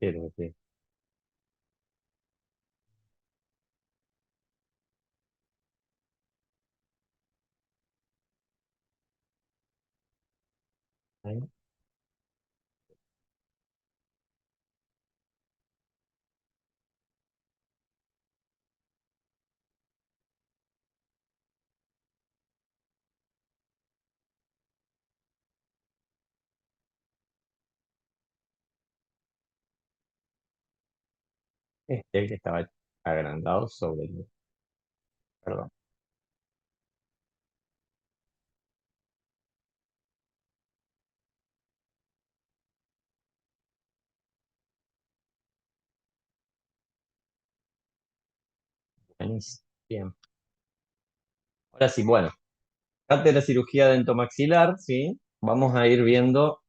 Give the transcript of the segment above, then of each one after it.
Pero, sí. Ahí. El que estaba agrandado sobre el... Perdón. Buenísimo. Bien. Ahora sí, bueno. Antes de la cirugía dentomaxilar, ¿sí? Vamos a ir viendo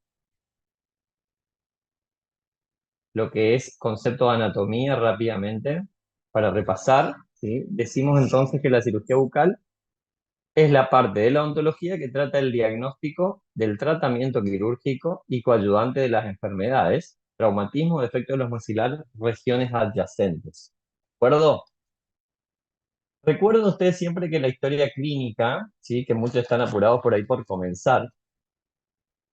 lo que es concepto de anatomía rápidamente para repasar, ¿sí? Decimos entonces que la cirugía bucal es la parte de la odontología que trata el diagnóstico del tratamiento quirúrgico y coayudante de las enfermedades, traumatismo, defectos de los maxilares, regiones adyacentes. ¿De acuerdo? Recuerden ustedes siempre que la historia clínica, ¿sí? Que muchos están apurados por ahí por comenzar,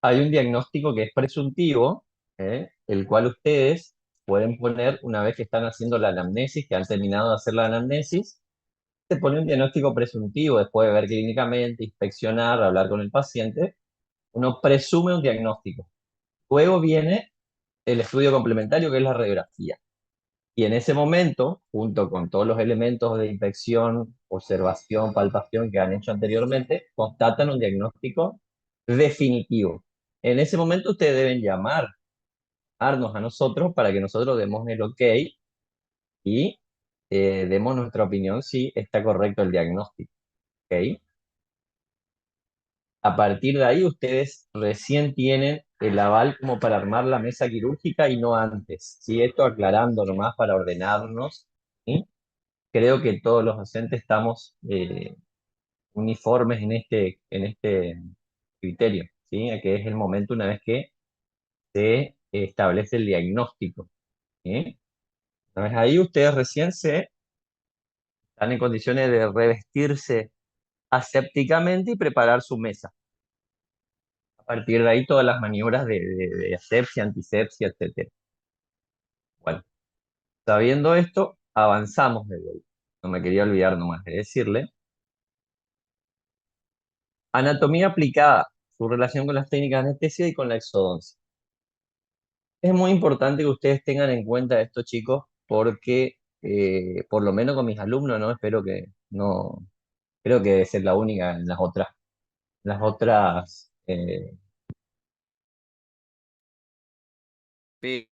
hay un diagnóstico que es presuntivo, el cual ustedes pueden poner una vez que están haciendo la anamnesis, que han terminado de hacer la anamnesis, se pone un diagnóstico presuntivo después de ver clínicamente, inspeccionar, hablar con el paciente, uno presume un diagnóstico. Luego viene el estudio complementario, que es la radiografía. Y en ese momento, junto con todos los elementos de inspección, observación, palpación que han hecho anteriormente, constatan un diagnóstico definitivo. En ese momento ustedes deben llamarnos a nosotros para que nosotros demos el ok y demos nuestra opinión si está correcto el diagnóstico. ¿Ok? A partir de ahí ustedes recién tienen el aval como para armar la mesa quirúrgica y no antes. ¿Sí? Esto aclarando nomás para ordenarnos. ¿Sí? Creo que todos los docentes estamos uniformes en este criterio, ¿sí? Que es el momento una vez que se establece el diagnóstico, ¿sí? Una vez ahí ustedes recién se están en condiciones de revestirse asépticamente y preparar su mesa. A partir de ahí todas las maniobras de asepsia, antisepsia, etcétera. Bueno, sabiendo esto, avanzamos de vuelta. No me quería olvidar nomás de decirle. Anatomía aplicada, su relación con las técnicas de anestesia y con la exodoncia. Es muy importante que ustedes tengan en cuenta esto, chicos, porque por lo menos con mis alumnos, ¿no? Espero que no, creo que debe ser la única en las otras, Sí.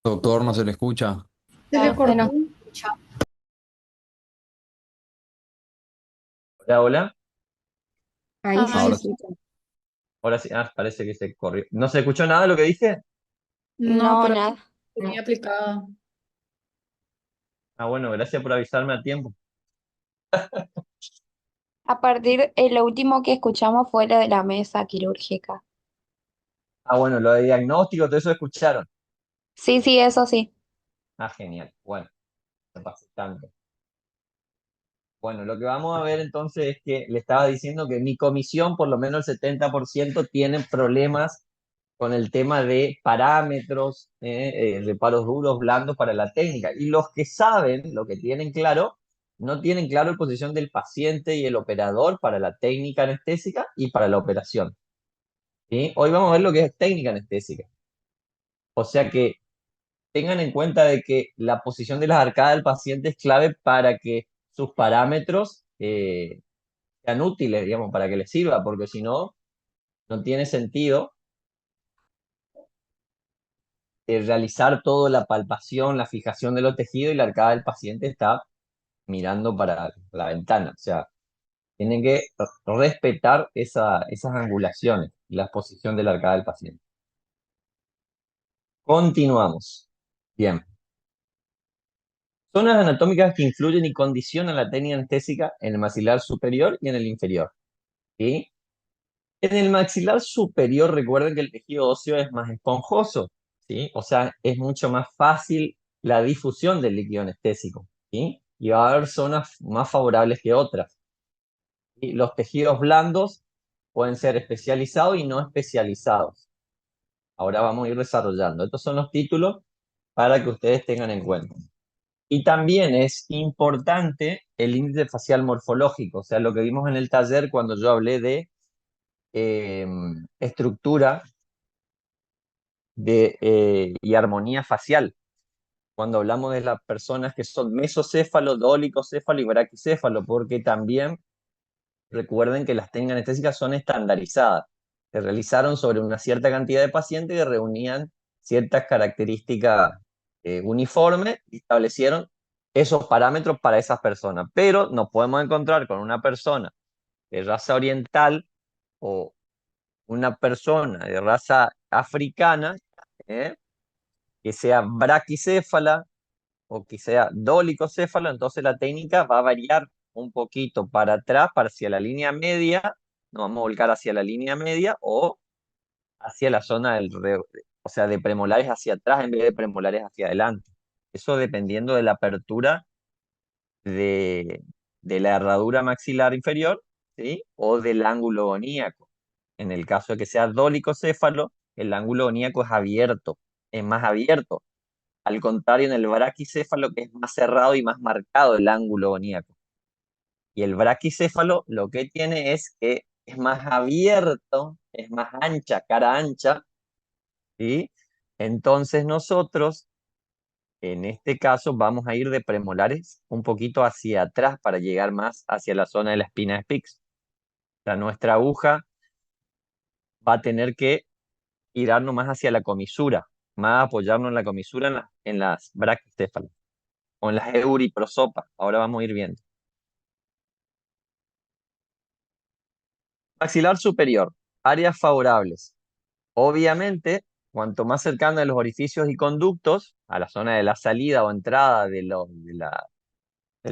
Doctor, ¿no se le escucha? Se le cortó. No. hola, hola, Ahí sí Ah, se Ahora sí. escucha. ahora sí, parece que se corrió. ¿No se escuchó nada de lo que dije? No, no, pero nada. tenía aplicado. Ah, bueno, gracias por avisarme a tiempo. A partir, lo último que escuchamos fue lo de la mesa quirúrgica. Ah, bueno, lo de diagnóstico, todo eso escucharon. Sí, sí, eso sí. Ah, genial. Bueno, no pasa tanto. Bueno, lo que vamos a ver entonces es que le estaba diciendo que mi comisión, por lo menos el 70%, tienen problemas con el tema de parámetros, reparos duros, blandos para la técnica. Y los que saben, lo que tienen claro, no tienen claro la posición del paciente y el operador para la técnica anestésica y para la operación. ¿Sí? Hoy vamos a ver lo que es técnica anestésica. O sea que tengan en cuenta de que la posición de las arcadas del paciente es clave para que sus parámetros sean útiles, digamos, para que les sirva, porque si no, no tiene sentido realizar toda la palpación, la fijación de los tejidos y la arcada del paciente está mirando para la ventana. O sea, tienen que respetar esas angulaciones, la posición de la arcada del paciente. Continuamos. Bien. Zonas anatómicas que influyen y condicionan la técnica anestésica en el maxilar superior y en el inferior. ¿Sí? En el maxilar superior, recuerden que el tejido óseo es más esponjoso, ¿sí? O sea, es mucho más fácil la difusión del líquido anestésico, ¿sí? Y va a haber zonas más favorables que otras. Y los tejidos blandos pueden ser especializados y no especializados. Ahora vamos a ir desarrollando. Estos son los títulos para que ustedes tengan en cuenta. Y también es importante el índice facial morfológico, o sea, lo que vimos en el taller cuando yo hablé de estructura y armonía facial. Cuando hablamos de las personas que son mesocéfalo, dolicocéfalo y braquicéfalo, porque también recuerden que las técnicas anestésicas son estandarizadas. Se realizaron sobre una cierta cantidad de pacientes que reunían ciertas características uniformes y establecieron esos parámetros para esas personas. Pero nos podemos encontrar con una persona de raza oriental o una persona de raza africana, ¿eh? que sea braquicéfala o que sea dolicocéfalo, entonces la técnica va a variar un poquito para atrás, para hacia la línea media, nos vamos a volcar hacia la línea media o hacia la zona o sea, de premolares hacia atrás en vez de premolares hacia adelante. Eso dependiendo de la apertura de, de la herradura maxilar inferior, ¿sí? O del ángulo oníaco. En el caso de que sea dolicocéfalo, el ángulo oníaco es abierto, es más abierto. Al contrario, en el braquicéfalo, que es más cerrado y más marcado el ángulo oníaco. Y el braquicéfalo lo que tiene es que es más abierto, es más ancha, cara ancha, ¿sí? Entonces nosotros, en este caso, vamos a ir de premolares un poquito hacia atrás para llegar más hacia la zona de la espina de Spix. O sea, nuestra aguja va a tener que girarnos más hacia la comisura, más apoyarnos en la comisura en las braquicéfalos o en las euriprosopas. Ahora vamos a ir viendo. Maxilar superior, áreas favorables. Obviamente, cuanto más cercano a los orificios y conductos, a la zona de la salida o entrada del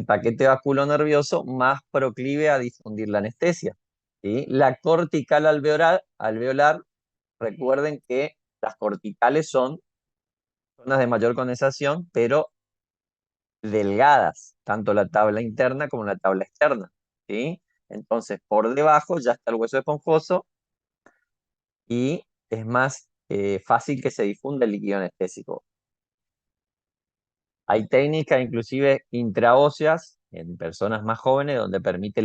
paquete nervioso, más proclive a difundir la anestesia. ¿Sí? La cortical alveolar, recuerden que las corticales son zonas de mayor condensación, pero delgadas, tanto la tabla interna como la tabla externa. ¿Sí? Entonces, por debajo ya está el hueso esponjoso y es más fácil que se difunda el líquido anestésico. Hay técnicas inclusive intraóseas en personas más jóvenes donde permite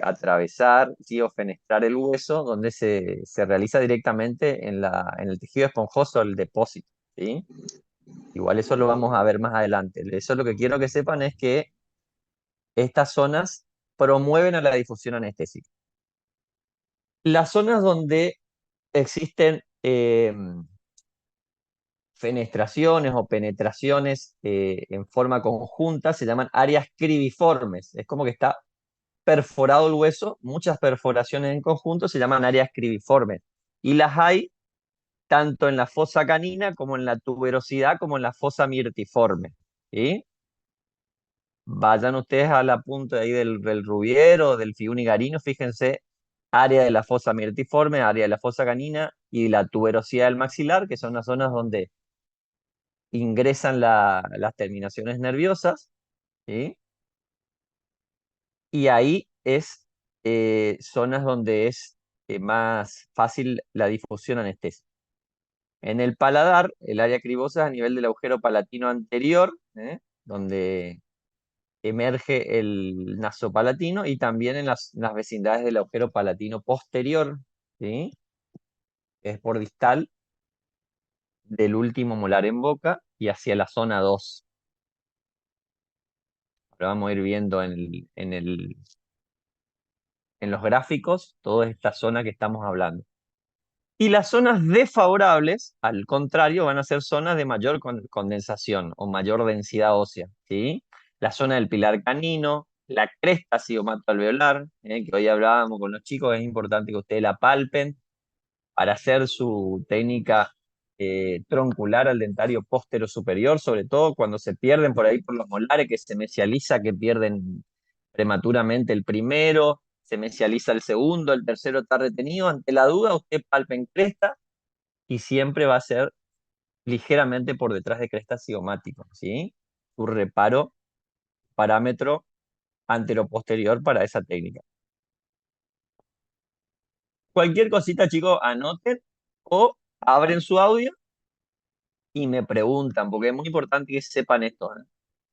atravesar, ¿sí? o fenestrar el hueso, donde se realiza directamente en el tejido esponjoso el depósito. ¿Sí? Igual eso lo vamos a ver más adelante. Eso lo que quiero que sepan es que estas zonas promueven a la difusión anestésica. Las zonas donde existen fenestraciones o penetraciones en forma conjunta se llaman áreas cribiformes. Es como que está perforado el hueso, muchas perforaciones en conjunto se llaman áreas cribiformes. Y las hay tanto en la fosa canina como en la tuberosidad como en la fosa mirtiforme. ¿Sí? Vayan ustedes a la punta de ahí del Rubiero, del Fiunigarino, fíjense, área de la fosa mirtiforme, área de la fosa canina y la tuberosidad del maxilar, que son las zonas donde ingresan las terminaciones nerviosas, ¿sí? Y ahí es zonas donde es más fácil la difusión anestésica. En el paladar, el área cribosa es a nivel del agujero palatino anterior, donde emerge el nasopalatino, y también en las vecindades del agujero palatino posterior, ¿sí? Es por distal del último molar en boca y hacia la zona 2. Ahora vamos a ir viendo en los gráficos toda esta zona que estamos hablando. Y las zonas desfavorables, al contrario, van a ser zonas de mayor condensación o mayor densidad ósea, ¿sí? la zona del pilar canino, la cresta cigomato-alveolar, que hoy hablábamos con los chicos, es importante que ustedes la palpen para hacer su técnica troncular al dentario póstero superior, sobre todo cuando se pierden por ahí por los molares, que se mesializa, que pierden prematuramente el primero, se mesializa el segundo, el tercero está retenido. Ante la duda, usted palpen cresta y siempre va a ser ligeramente por detrás de cresta cigomático, ¿sí? Su reparo, parámetro anteroposterior para esa técnica. Cualquier cosita, chicos, anoten o abren su audio y me preguntan, porque es muy importante que sepan esto, ¿eh?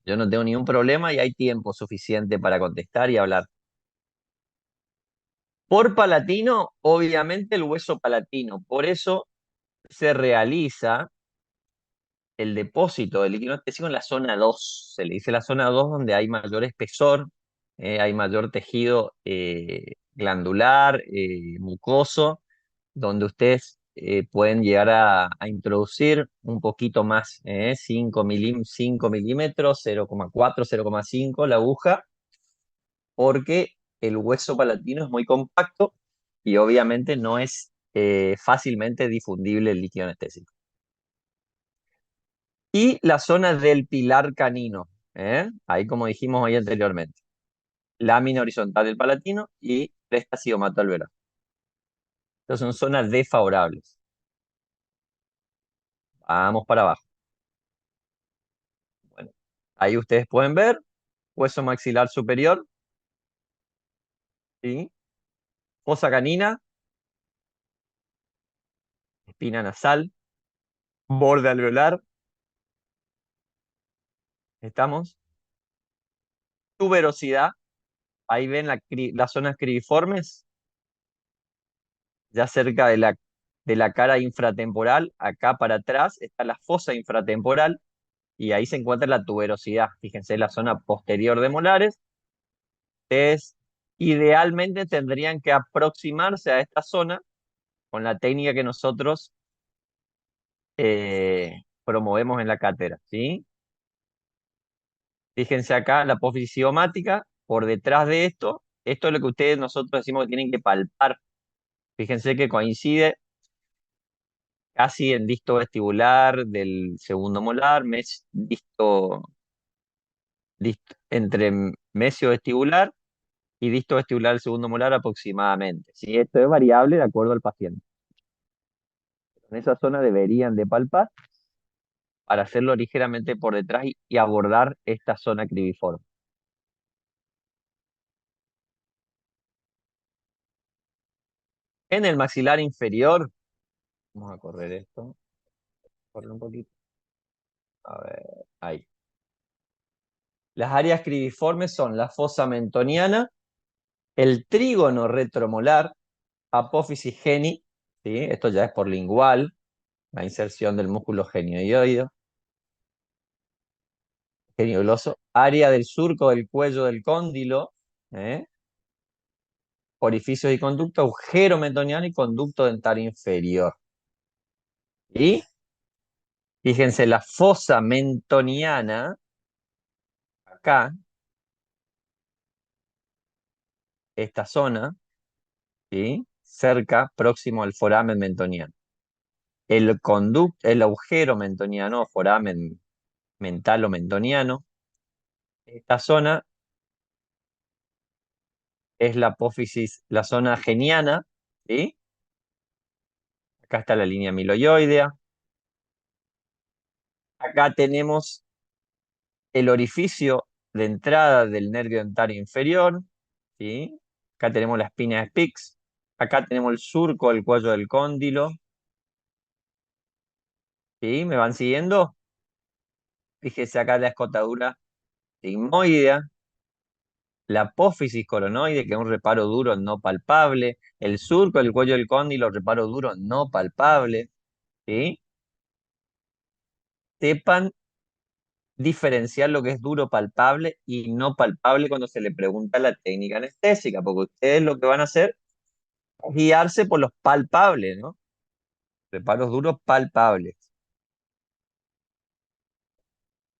Yo no tengo ningún problema y hay tiempo suficiente para contestar y hablar. Por palatino, obviamente el hueso palatino. Por eso se realiza el depósito del líquido anestésico en la zona 2. Se le dice la zona 2 donde hay mayor espesor, hay mayor tejido glandular, mucoso, donde ustedes pueden llegar a introducir un poquito más, 5 milímetros, 0,4, 0,5 la aguja, porque el hueso palatino es muy compacto y obviamente no es fácilmente difundible el líquido anestésico. Y la zona del pilar canino, ahí como dijimos hoy anteriormente, lámina horizontal del palatino y cresta cigomato-alveolar. Estas son zonas desfavorables. Vamos para abajo. Bueno, ahí ustedes pueden ver hueso maxilar superior, ¿sí? Fosa canina, espina nasal, borde alveolar, ¿estamos? Tuberosidad, ahí ven las zonas cribiformes, ya cerca de la cara infratemporal, acá para atrás está la fosa infratemporal y ahí se encuentra la tuberosidad. Fíjense, la zona posterior de molares. Ustedes idealmente tendrían que aproximarse a esta zona con la técnica que nosotros promovemos en la cátedra, ¿sí? Fíjense acá la apófisis cigomática, por detrás de esto es lo que ustedes nosotros decimos que tienen que palpar. Fíjense que coincide casi en disto vestibular del segundo molar, entre mesio vestibular y disto vestibular del segundo molar aproximadamente, ¿sí? Esto es variable de acuerdo al paciente. En esa zona deberían de palpar para hacerlo ligeramente por detrás y abordar esta zona cribiforme. En el maxilar inferior, vamos a correr esto, correr un poquito. A ver, ahí. Las áreas cribiformes son la fosa mentoniana, el trígono retromolar, apófisis geni, ¿sí? Esto ya es por lingual, la inserción del músculo genioideo, geniogloso, área del surco del cuello del cóndilo, orificios y conducto, agujero mentoniano y conducto dentario inferior. Y fíjense, la fosa mentoniana, acá, esta zona, ¿sí? Cerca, próximo al foramen mentoniano. El agujero mentoniano, foramen mental o mentoniano, esta zona es la apófisis, la zona geniana, ¿sí? Acá está la línea amiloidea. Acá tenemos el orificio de entrada del nervio dentario inferior, ¿sí? Acá tenemos la espina de Spix. Acá tenemos el surco del cuello del cóndilo. ¿Sí? ¿Me van siguiendo? Fíjese acá la escotadura sigmoidea, la apófisis coronoide, que es un reparo duro no palpable, el surco del cuello del cóndilo, reparo duro no palpable. ¿Sí? Sepan diferenciar lo que es duro palpable y no palpable cuando se le pregunta la técnica anestésica, porque ustedes lo que van a hacer es guiarse por los palpables, ¿no? Reparos duros palpables.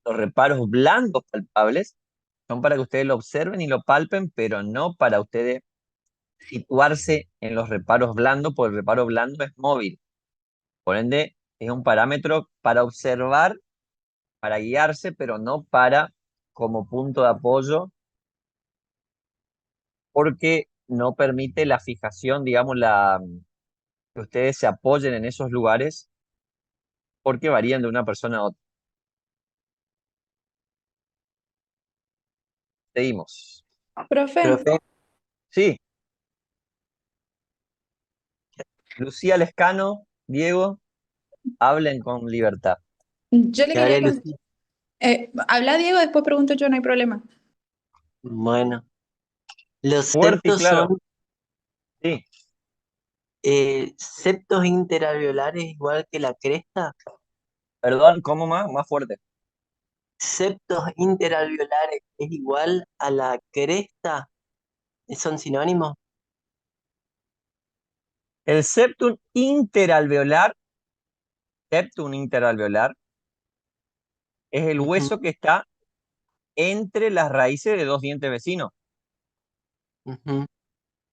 Los reparos blandos palpables Son para que ustedes lo observen y lo palpen, pero no para ustedes situarse en los reparos blandos, porque el reparo blando es móvil. Por ende, es un parámetro para observar, para guiarse, pero no para como punto de apoyo, porque no permite la fijación, digamos, que ustedes se apoyen en esos lugares, porque varían de una persona a otra. Seguimos. Profe, Profe, Sí, Lucía Lescano, Diego, hablen con libertad. yo le que quería... hable Lucía. Habla Diego, después pregunto yo, no hay problema. Bueno, los Fuerte y septos claro. son Sí, septos interalveolares igual que la cresta. perdón, ¿cómo más? Más fuerte. Septos interalveolares es igual a la cresta. ¿Son sinónimos? El septum interalveolar, es el Ujú, hueso que está entre las raíces de dos dientes vecinos. ujú.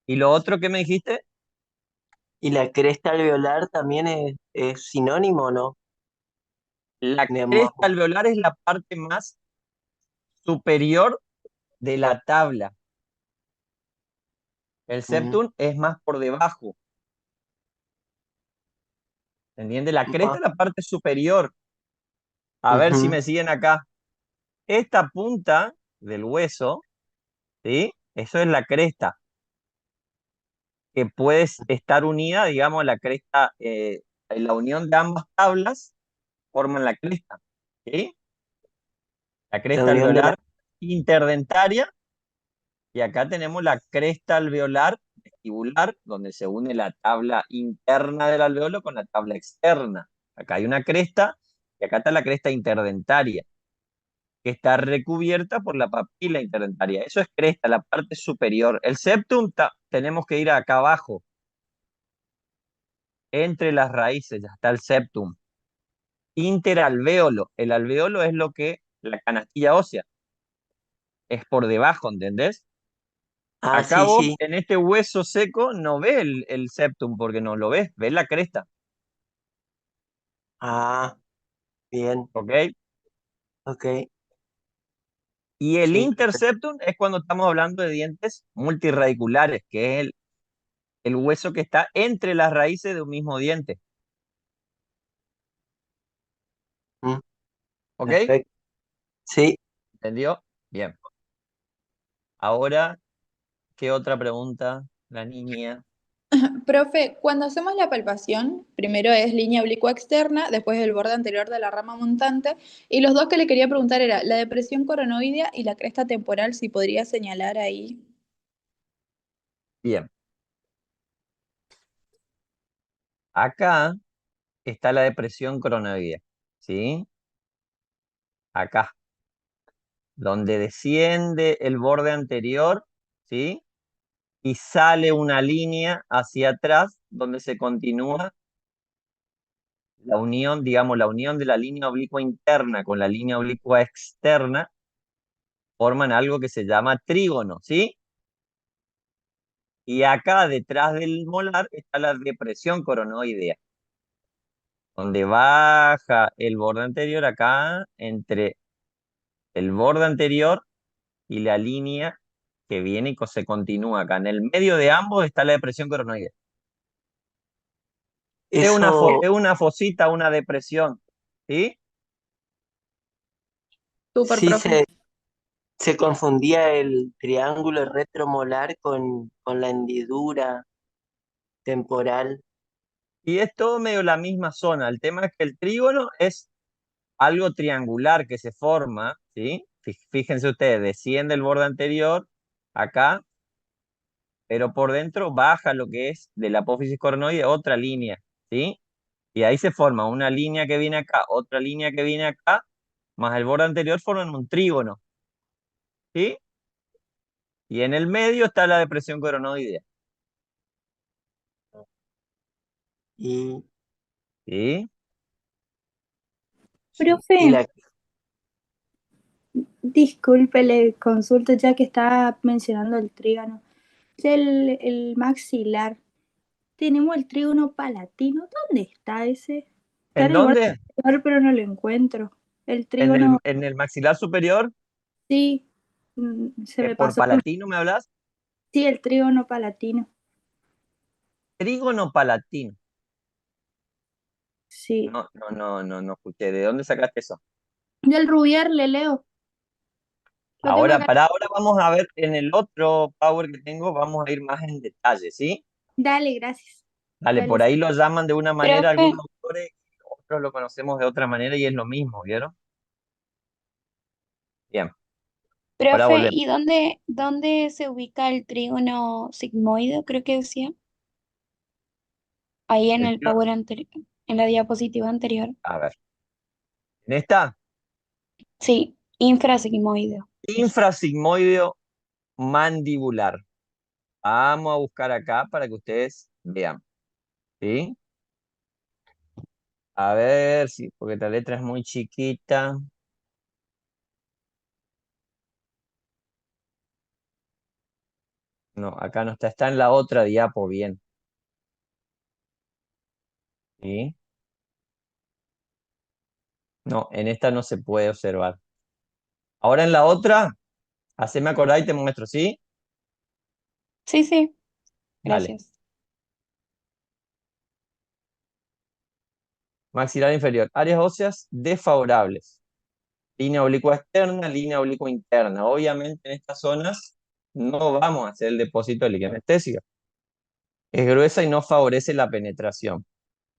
¿Y lo otro que me dijiste? ¿Y la cresta alveolar también es sinónimo, no? La Digamos, cresta alveolar es la parte más superior de la tabla. El mm, septum es más por debajo. ¿Entiendes? La cresta ah, es la parte superior. A ver si ujú, me siguen acá. Esta punta del hueso, ¿sí? Eso es la cresta, que puede estar unida, digamos, a la cresta, la unión de ambas tablas forman la cresta, ¿sí? La la cresta unión de la... alveolar interdentaria, y acá tenemos la cresta alveolar vestibular, donde se une la tabla interna del alveolo con la tabla externa. Acá hay una cresta, y acá está la cresta interdentaria, que está recubierta por la papila interdentaria. Eso es cresta, la parte superior. El septum tenemos que ir acá abajo, entre las raíces, ya está el septum. Interalvéolo. El alvéolo es lo que, la canastilla ósea, es por debajo, ¿entendés? Ah, Acá sí, vos, sí. en este hueso seco, no ves el septum, porque no lo ves la cresta, Ah, bien, ¿ok? ok. Y el Sí, interseptum es cuando estamos hablando de dientes multirradiculares, que es el hueso que está entre las raíces de un mismo diente, mm, ¿ok? perfecto. Sí, ¿Entendió? Bien. Ahora, ¿qué otra pregunta? La niña. Profe, cuando hacemos la palpación, primero es línea oblicua externa, después el borde anterior de la rama montante, y los dos que le quería preguntar era la depresión coronoidea y la cresta temporal, si podría señalar ahí. Bien. Acá está la depresión coronavirus, ¿sí? Acá, donde desciende el borde anterior, ¿sí? Y sale una línea hacia atrás donde se continúa la unión, digamos, la unión de la línea oblicua interna con la línea oblicua externa, forman algo que se llama trígono, ¿sí? Y acá detrás del molar está la depresión coronoidea, donde baja el borde anterior acá entre el borde anterior y la línea que viene y se continúa acá. En el medio de ambos está la depresión coronoidea. eso Es una fosita, una depresión, ¿sí? Súper, sí profe. se confundía el triángulo retromolar con la hendidura temporal. Y es todo medio la misma zona. El tema es que el trígono es algo triangular que se forma, ¿sí? Fíjense ustedes, desciende el borde anterior acá, pero por dentro baja lo que es de la apófisis coronoide otra línea, ¿sí? Y ahí se forma una línea que viene acá, otra línea que viene acá, más el borde anterior forman un trígono, ¿sí? Y en el medio está la depresión coronoidea, Y, ¿sí? y Profe, la, Disculpe, le consulto ya que está mencionando el trígono. El maxilar. Tenemos el trígono palatino. ¿Dónde está ese? Está ¿En en el borde dónde? inferior, pero no lo encuentro. El ¿En el, trígono, en el maxilar superior? sí, se me ¿Por pasó. palatino me hablas? Sí, el trígono palatino. Trígono palatino. Sí. No escuché. ¿De dónde sacaste eso? Del Rubier le leo. Lo tengo Ahora, acá. para ahora vamos a ver en el otro power que tengo, vamos a ir más en detalle, ¿sí? Dale, gracias. Dale, Dale. por ahí lo llaman de una manera Profe, algunos autores, otros lo conocemos de otra manera y es lo mismo, ¿vieron? Bien, ahora profe, volvemos. ¿y dónde se ubica el trígono sigmoide? Creo que decía. Ahí en El el trígono- power anterior, en la diapositiva anterior. a ver, en esta, Sí, infrasigmoide. infrasigmoideo mandibular. Vamos a buscar acá para que ustedes vean, ¿sí? A ver, sí, porque la letra es muy chiquita. No, acá no está, está en la otra diapo, bien, ¿sí? No, en esta no se puede observar. Ahora en la otra, haceme acordar y te muestro, ¿sí? Sí, sí, Dale. gracias. Maxilar inferior. Áreas óseas desfavorables. Línea oblicua externa, línea oblicua interna. Obviamente en estas zonas no vamos a hacer el depósito de líquido anestésico. Es gruesa y no favorece la penetración.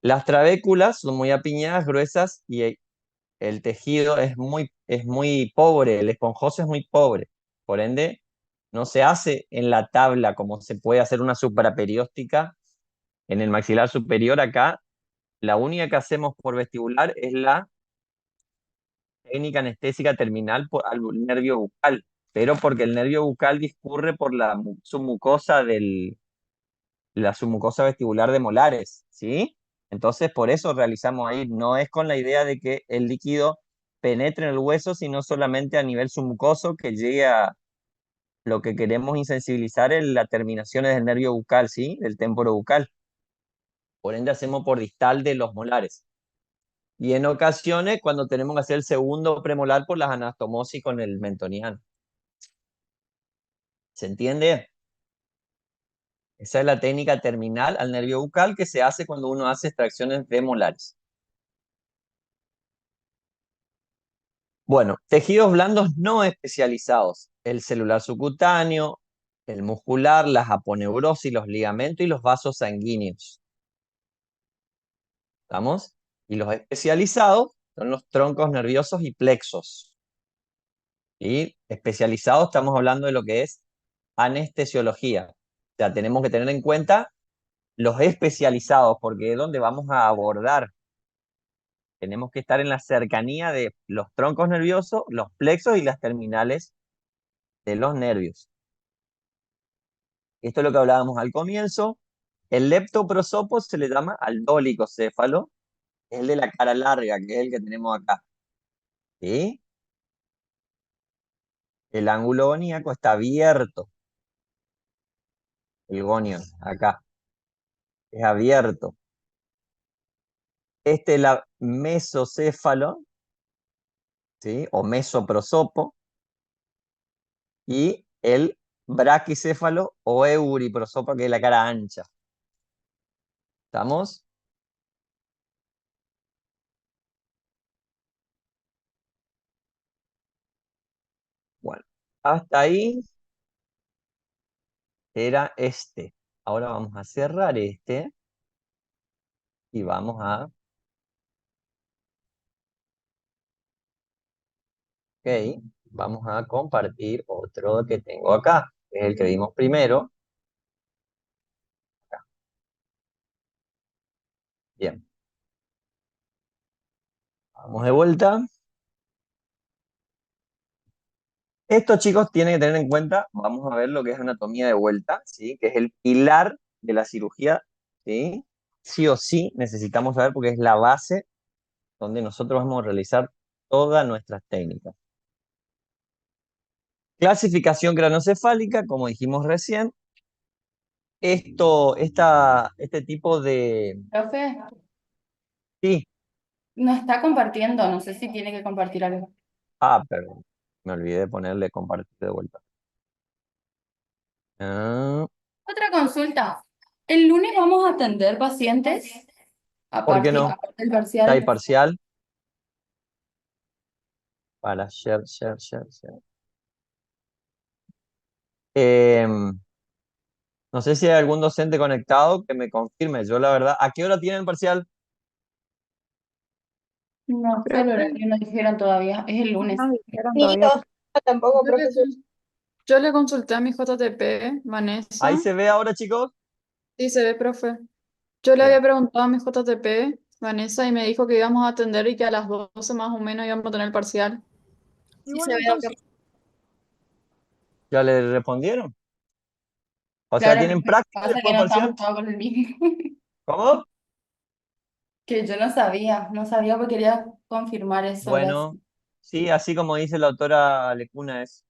Las trabéculas son muy apiñadas, gruesas y el tejido es muy pobre, el esponjoso es muy pobre. Por ende, no se hace en la tabla como se puede hacer una supraperióstica en el maxilar superior. Acá, la única que hacemos por vestibular es la técnica anestésica terminal al nervio bucal, pero porque el nervio bucal discurre por la submucosa la submucosa vestibular de molares, ¿sí? Entonces, por eso realizamos ahí, no es con la idea de que el líquido penetre en el hueso, sino solamente a nivel submucoso que llegue a lo que queremos insensibilizar en las terminaciones del nervio bucal, ¿sí? Del témporo bucal. Por ende, hacemos por distal de los molares. Y en ocasiones, cuando tenemos que hacer el segundo premolar por las anastomosis con el mentoniano. ¿Se entiende? Esa es la técnica terminal al nervio bucal que se hace cuando uno hace extracciones de molares. Bueno, tejidos blandos no especializados. El celular subcutáneo, el muscular, las aponeurosis, los ligamentos y los vasos sanguíneos. ¿Estamos? Y los especializados son los troncos nerviosos y plexos. Y especializados estamos hablando de lo que es anestesiología. O sea, tenemos que tener en cuenta los especializados, porque es donde vamos a abordar. Tenemos que estar en la cercanía de los troncos nerviosos, los plexos y las terminales de los nervios. Esto es lo que hablábamos al comienzo. El leptoprosopo se le llama al dolicocéfalo, es el de la cara larga, que es el que tenemos acá. ¿Sí? El ángulo goníaco está abierto, el gonion, acá, es abierto. Este es la mesocéfalo, ¿sí? O mesoprosopo, y el braquicéfalo o euriprosopo, que es la cara ancha. ¿Estamos? Bueno, hasta ahí era este. Ahora vamos a cerrar este y vamos a, ok, vamos a compartir otro que tengo acá, que es el que vimos primero. Acá. Bien, vamos de vuelta. Estos chicos tienen que tener en cuenta, vamos a ver lo que es anatomía de vuelta, ¿sí? Que es el pilar de la cirugía, ¿sí? Sí o sí necesitamos saber porque es la base donde nosotros vamos a realizar todas nuestras técnicas. Clasificación cranocefálica, como dijimos recién. Este tipo de... Profe, Sí, no está compartiendo, no sé si tiene que compartir algo. perdón. Me olvidé de ponerle compartir de vuelta. Ah, Otra consulta. ¿El lunes vamos a atender pacientes ¿por qué no? aparte del Ya hay parcial? parcial. Para share. No sé si hay algún docente conectado que me confirme. Yo la verdad, ¿a qué hora tienen parcial? No sé, el horario no dijeron todavía, es el lunes. No dijeron Ni todavía. yo tampoco, Yo le, profesor. yo le consulté a mi JTP, Ahí Vanessa. se ve ahora, chicos. Sí, se ve, profe. Yo le Bien. había preguntado a mi JTP, Vanessa, y me dijo que íbamos a atender y que a las 12 más o menos íbamos a tener el parcial. Y Sí bueno, se ve acá. entonces, ¿ya le respondieron? O sea, Claro, ¿tienen profe, práctica y pasa que después no parcial? estamos todos con el mismo. ¿Cómo? Que yo no sabía porque quería confirmar eso, gracias. Bueno, sí, así como dice la autora Lecuna, es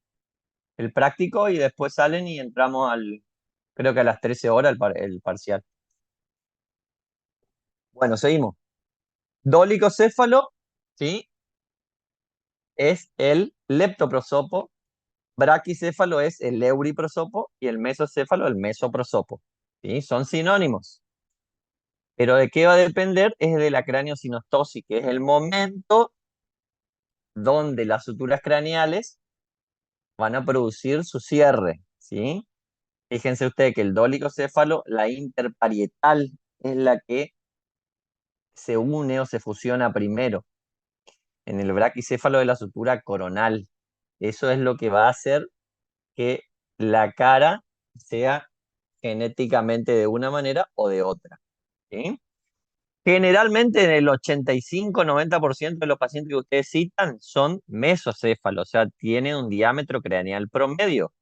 el práctico y después salen y entramos creo que a las 13 horas el parcial. Bueno, seguimos. Dolicocéfalo, ¿sí? Es el leptoprosopo. Braquicéfalo es el euriprosopo y el mesocéfalo el mesoprosopo. ¿Sí? Son sinónimos. Pero ¿de qué va a depender? Es de la craneosinostosis, que es el momento donde las suturas craneales van a producir su cierre. ¿Sí? Fíjense ustedes que el dolicocéfalo, la interparietal, es la que se une o se fusiona primero. En el braquicéfalo de la sutura coronal. Eso es lo que va a hacer que la cara sea genéticamente de una manera o de otra. ¿Sí? Generalmente en el 85-90% de los pacientes que ustedes citan son mesocéfalos, o sea, tienen un diámetro craneal promedio.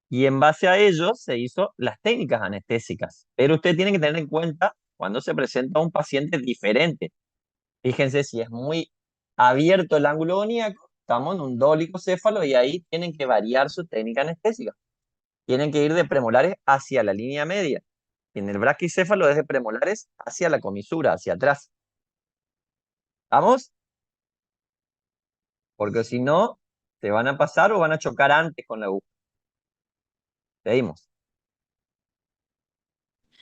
Y en base a ello se hizo las técnicas anestésicas. Pero usted tiene que tener en cuenta cuando se presenta un paciente diferente. Fíjense si es muy abierto el ángulo goníaco, estamos en un dolicocéfalo y ahí tienen que variar su técnica anestésica. Tienen que ir de premolares hacia la línea media. Y en el braquicéfalo es de premolares hacia la comisura, hacia atrás. ¿Vamos? Porque si no, se van a pasar o van a chocar antes con la aguja. Seguimos.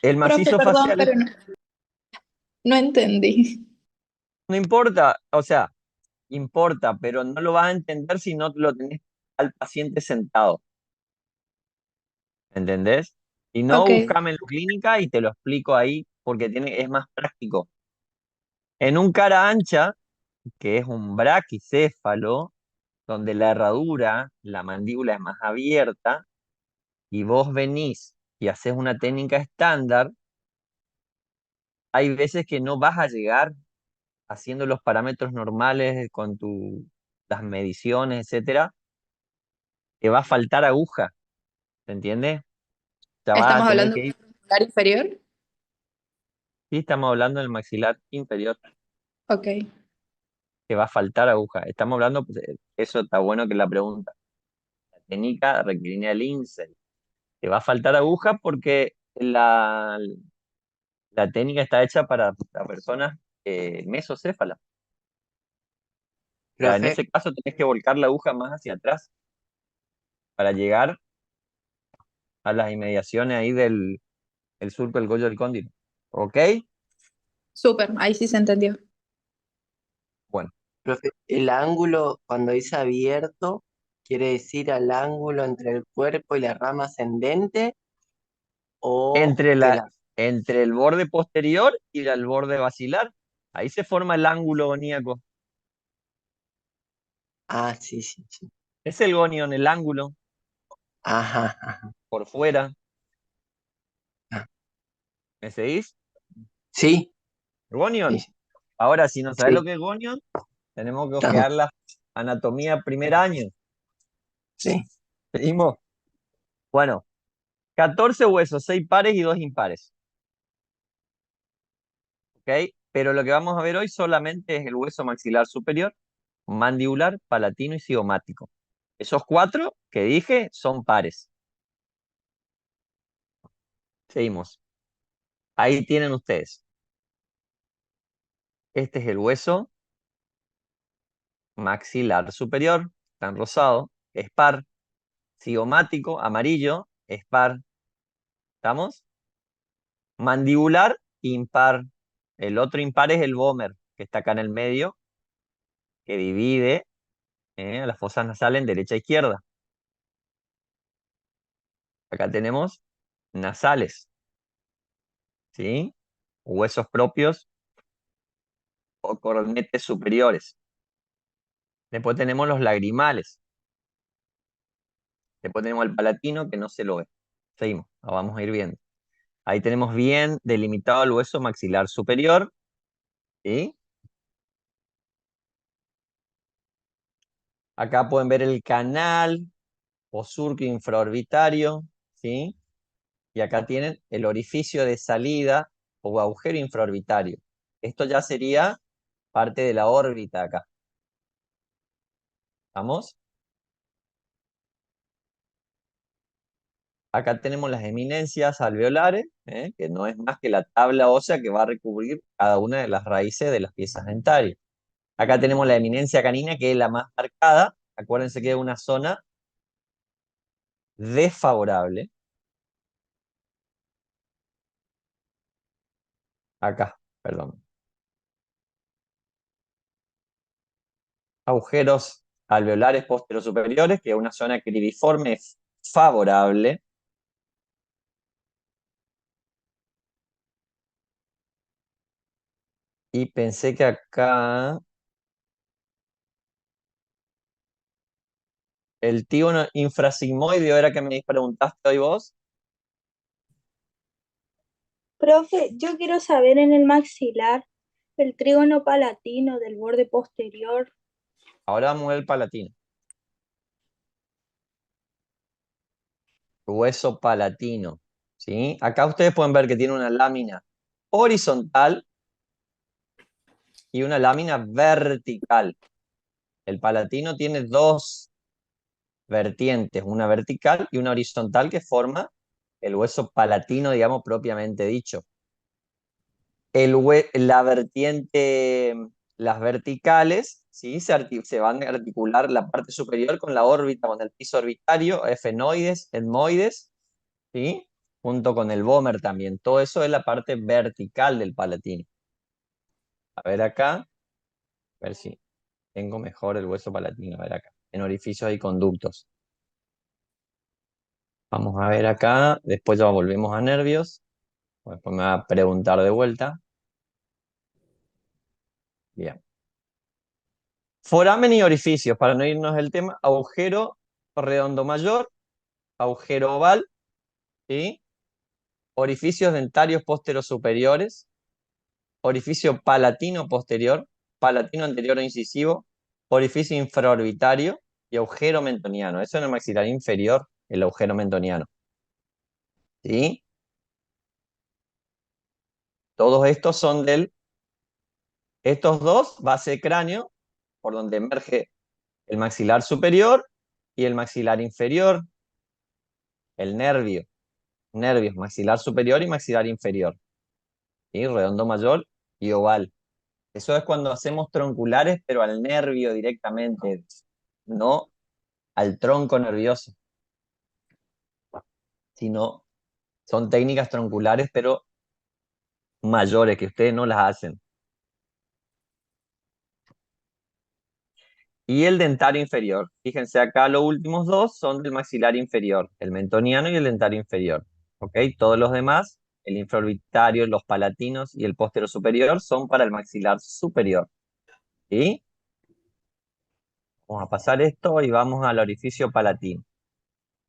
El Profe, macizo perdón, facial pero no entendí. no importa, o sea, importa, pero no lo vas a entender si no lo tenés al paciente sentado. ¿Entendés? Y no, Ok, buscame en la clínica y te lo explico ahí porque es más práctico. En un cara ancha, que es un braquicéfalo, donde la herradura, la mandíbula es más abierta, y vos venís y haces una técnica estándar, hay veces que no vas a llegar haciendo los parámetros normales con las mediciones, etcétera, te va a faltar aguja, ¿se entiende? O sea, vas a estamos tener hablando que de ir, un muscular inferior. sí, estamos hablando del maxilar inferior, Ok, que va a faltar aguja. Estamos hablando, pues, eso está bueno que la pregunta. La técnica rectilínea del INSEE. Te va a faltar aguja porque la técnica está hecha para personas mesocéfalas. O sea, en Profe, ese caso tenés que volcar la aguja más hacia atrás para llegar a las inmediaciones ahí del el surco del cuello del cóndilo. ¿Ok? súper, ahí sí se entendió. Bueno, profe, el ángulo cuando dice abierto quiere decir al ángulo entre el cuerpo y la rama ascendente o entre de la, la... entre el borde posterior y el borde basilar, ahí se forma el ángulo goníaco. Ah, sí. Es el gonion, el ángulo, Ajá. por fuera. Ah, ¿Me seguís? sí, sí, Gonion. sí, Ahora, si no sabes lo sí, que es gonion, tenemos que estamos, ojear la anatomía primer año. sí. ¿Seguimos? Bueno, 14 huesos, 6 pares y 2 impares. ¿Ok? Pero lo que vamos a ver hoy solamente es el hueso maxilar superior, mandibular, palatino y cigomático. Esos 4 que dije son pares. Seguimos. Ahí tienen ustedes. Este es el hueso maxilar superior, está en rosado, es par. Cigomático, amarillo, es par. ¿Estamos? Mandibular, impar. El otro impar es el vómer, que está acá en el medio, que divide las fosas nasales en derecha e izquierda. Acá tenemos nasales, ¿sí? Huesos propios o cornetes superiores. Después tenemos los lagrimales. Después tenemos el palatino, que no se lo ve. Seguimos, lo vamos a ir viendo. Ahí tenemos bien delimitado el hueso maxilar superior, ¿sí? Acá pueden ver el canal o surco infraorbitario, ¿sí? Y acá tienen el orificio de salida o agujero infraorbitario. Esto ya sería parte de la órbita acá. ¿Vamos? Acá tenemos las eminencias alveolares, que no es más que la tabla ósea que va a recubrir cada una de las raíces de las piezas dentarias. Acá tenemos la eminencia canina, que es la más marcada. Acuérdense que es una zona desfavorable. Acá, perdón. Agujeros alveolares posterosuperiores, que es una zona cribiforme favorable. Y pensé que acá el tígono infrasigmoideo era que me preguntaste hoy vos. Profe, yo quiero saber en el maxilar el trígono palatino del borde posterior. Ahora vamos a ver el palatino. Hueso palatino, ¿sí? Acá ustedes pueden ver que tiene una lámina horizontal y una lámina vertical. El palatino tiene dos vertientes, una vertical y una horizontal, que forma el hueso palatino, digamos, propiamente dicho. La vertiente, las verticales, ¿sí? Se van a articular la parte superior con la órbita, con el piso orbitario, efenoides, etmoides, ¿sí? Junto con el vómer también. Todo eso es la parte vertical del palatino. A ver acá, a ver si tengo mejor el hueso palatino. A ver acá, en orificios y conductos. Vamos a ver acá, después ya volvemos a nervios. Después me va a preguntar de vuelta. Bien. Foramen y orificios, para no irnos del tema: agujero redondo mayor, agujero oval, ¿sí? Orificios dentarios posterosuperiores, orificio palatino posterior, palatino anterior o incisivo, orificio infraorbitario y agujero mentoniano. Eso en el maxilar inferior, el agujero mentoniano, ¿sí? Todos estos son estos dos, base de cráneo, por donde emerge el maxilar superior y el maxilar inferior, el nervios maxilar superior y maxilar inferior, ¿sí? Redondo mayor y oval. Eso es cuando hacemos tronculares, pero al nervio directamente, no al tronco nervioso, sino son técnicas tronculares, pero mayores, que ustedes no las hacen. Y el dentario inferior. Fíjense acá, los últimos dos son del maxilar inferior, el mentoniano y el dentario inferior. ¿Ok? Todos los demás, el infraorbitario, los palatinos y el postero superior, son para el maxilar superior. ¿Sí? Vamos a pasar esto y vamos al orificio palatino.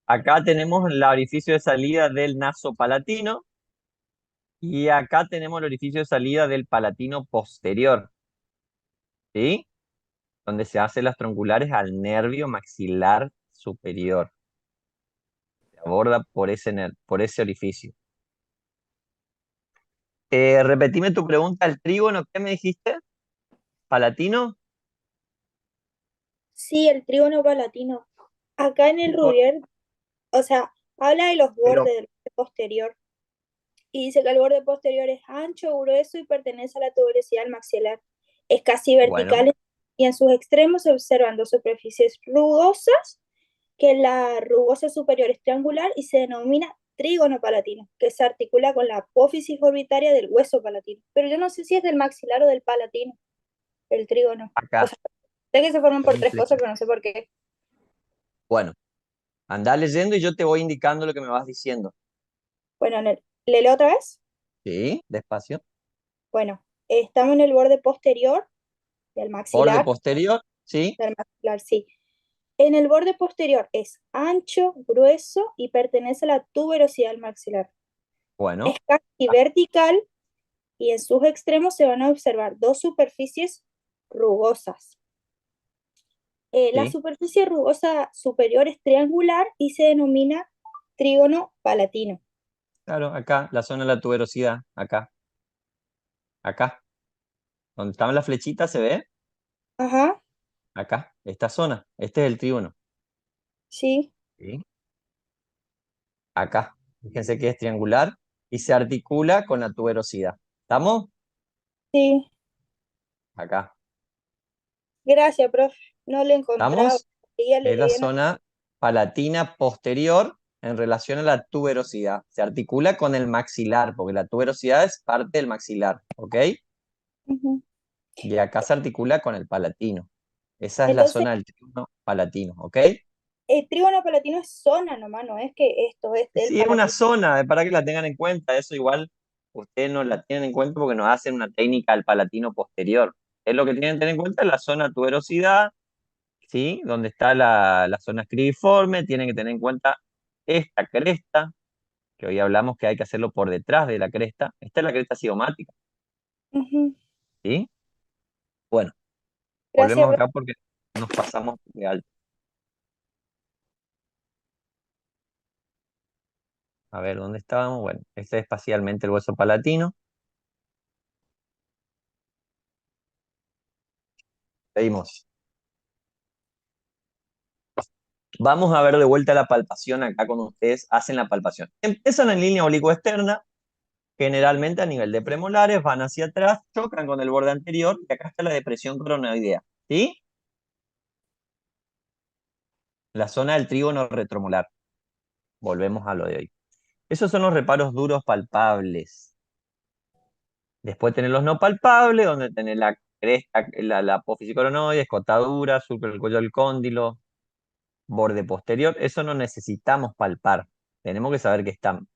Acá tenemos el orificio de salida del naso palatino y acá tenemos el orificio de salida del palatino posterior, ¿sí? Donde se hacen las tronculares al nervio maxilar superior. Se aborda por ese orificio. Repetime tu pregunta, el trígono, ¿qué me dijiste? ¿Palatino? Sí, el trígono palatino. Acá en el Por- Rubier, o sea, habla de los Pero bordes del borde posterior y dice que el borde posterior es ancho, grueso y pertenece a la tuberosidad del maxilar. Es casi bueno, vertical y en sus extremos se observan dos superficies rugosas, que la rugosa superior es triangular y se denomina trígono palatino, que se articula con la apófisis orbitaria del hueso palatino. Pero yo no sé si es del maxilar o del palatino, el trígono. O acá. sea, sé que se forman Es por un tres cosas, pero no sé por qué. Bueno, anda leyendo y yo te voy indicando lo que me vas diciendo. Bueno, ¿le leo otra vez? ¿Sí? Despacio. Bueno, estamos en el borde posterior Borde posterior, ¿sí? del maxilar, sí. En el borde posterior es ancho, grueso y pertenece a la tuberosidad del maxilar. Es Bueno, casi vertical y en sus extremos se van a observar dos superficies rugosas. La sí. superficie rugosa superior es triangular y se denomina trígono palatino. Claro, acá, la zona de la tuberosidad, acá, acá. Donde estaban las flechitas, ¿se ve? Ajá, Acá, esta zona. Este es el trígono. sí, ¿Sí? Acá. Fíjense que es triangular y se articula con la tuberosidad. ¿Estamos? sí. Acá. Gracias, profe. No lo encontraba. ¿Estamos? Ella le Es la leía en zona palatina posterior en relación a la tuberosidad. Se articula con el maxilar, porque la tuberosidad es parte del maxilar, ¿ok? Ujú. Y acá se articula con el palatino. Esa es la Entonces, zona del trígono palatino, ¿ok? el trígono palatino es zona nomás, no es que esto es del Sí, es una palatino. zona, para que la tengan en cuenta. Eso igual ustedes no la tienen en cuenta porque nos hacen una técnica al palatino posterior. Es lo que tienen que tener en cuenta, la zona tuberosidad, ¿sí? Donde está la zona escribiforme, tienen que tener en cuenta esta cresta, que hoy hablamos que hay que hacerlo por detrás de la cresta. Esta es la cresta cigomática, Ujú. ¿sí? Bueno, Gracias, volvemos profe. acá porque nos pasamos de alto. A ver, ¿dónde estábamos? Bueno, este es espacialmente el hueso palatino. Seguimos. Vamos a ver de vuelta la palpación acá cuando ustedes hacen la palpación. Empiezan en línea oblicuo externa, generalmente a nivel de premolares, van hacia atrás, chocan con el borde anterior y acá está la depresión coronoidea, ¿sí? La zona del trígono retromolar. Volvemos a lo de hoy. Esos son los reparos duros palpables. Después tenés los no palpables, donde tenés la cresta, la apófisis coronoide, escotadura, surco del cuello del cóndilo, borde posterior. Eso no necesitamos palpar. Tenemos que saber que están.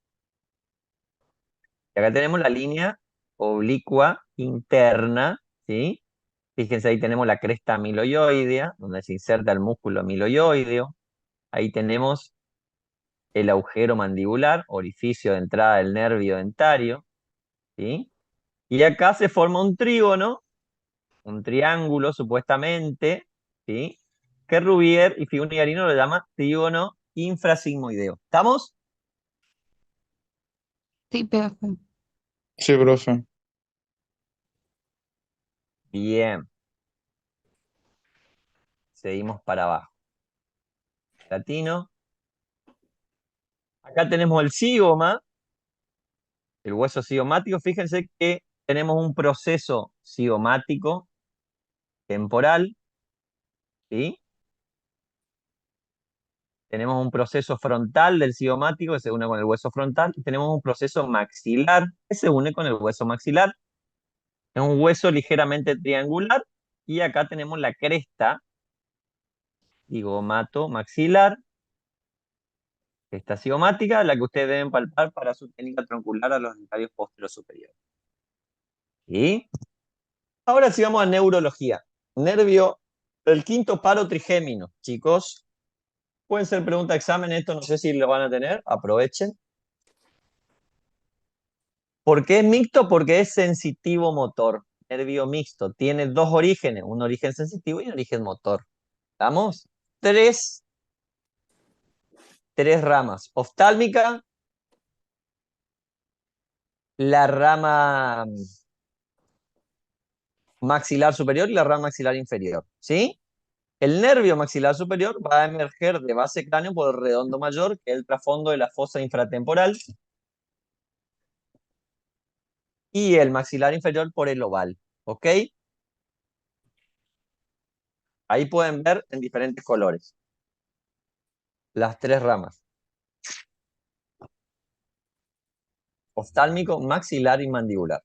Y acá tenemos la línea oblicua interna, ¿sí? Fíjense, ahí tenemos la cresta amiloidea, donde se inserta el músculo amiloideo. Ahí tenemos el agujero mandibular, orificio de entrada del nervio dentario, ¿sí? Y acá se forma un trígono, un triángulo supuestamente, ¿sí? Que Rubier y Figuni-Yarino lo llama trígono infrasigmoideo. ¿Estamos? Sí, profe. Sí, profe. Bien. Seguimos para abajo. Latino. Acá tenemos el zigoma, el hueso cigomático. Fíjense que tenemos un proceso cigomático temporal, ¿sí? Tenemos un proceso frontal del cigomático que se une con el hueso frontal y tenemos un proceso maxilar que se une con el hueso maxilar. Es un hueso ligeramente triangular y acá tenemos la cresta cigomato maxilar, cresta cigomática, la que ustedes deben palpar para su técnica troncular a los dentarios posteriores superiores. ¿Sí? Ahora sí vamos a neurología. Nervio del quinto paro trigémino, chicos. Pueden ser pregunta de examen, esto no sé si lo van a tener, aprovechen. ¿Por qué es mixto? Porque es sensitivo motor. Nervio mixto. Tiene dos orígenes, un origen sensitivo y un origen motor. ¿Estamos? Tres ramas. Oftálmica, la rama maxilar superior y la rama maxilar inferior. ¿Sí? El nervio maxilar superior va a emerger de base cráneo por el redondo mayor, que es el trasfondo de la fosa infratemporal, y el maxilar inferior por el oval. ¿Ok? Ahí pueden ver en diferentes colores las tres ramas: oftálmico, maxilar y mandibular.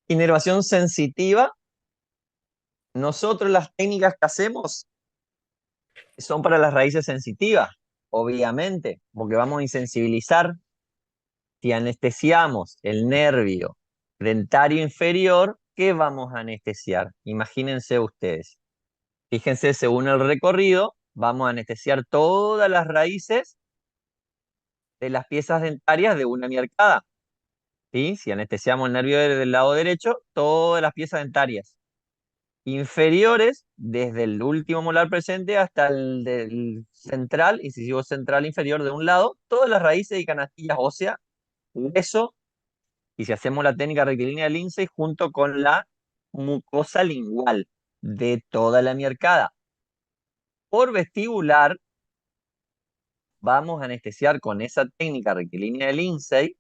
Inervación sensitiva. Nosotros las técnicas que hacemos son para las raíces sensitivas, obviamente, porque vamos a insensibilizar. Si anestesiamos el nervio dentario inferior, ¿qué vamos a anestesiar? Imagínense ustedes. Fíjense, según el recorrido, vamos a anestesiar todas las raíces de las piezas dentarias de una miarcada. ¿Sí? Si anestesiamos el nervio del lado derecho, todas las piezas dentarias inferiores, desde el último molar presente hasta el del central, incisivo central inferior de un lado, todas las raíces y canastillas óseas, hueso, y si hacemos la técnica rectilínea del Lindsay junto con la mucosa lingual de toda la miarcada. Por vestibular, vamos a anestesiar con esa técnica rectilínea del Lindsay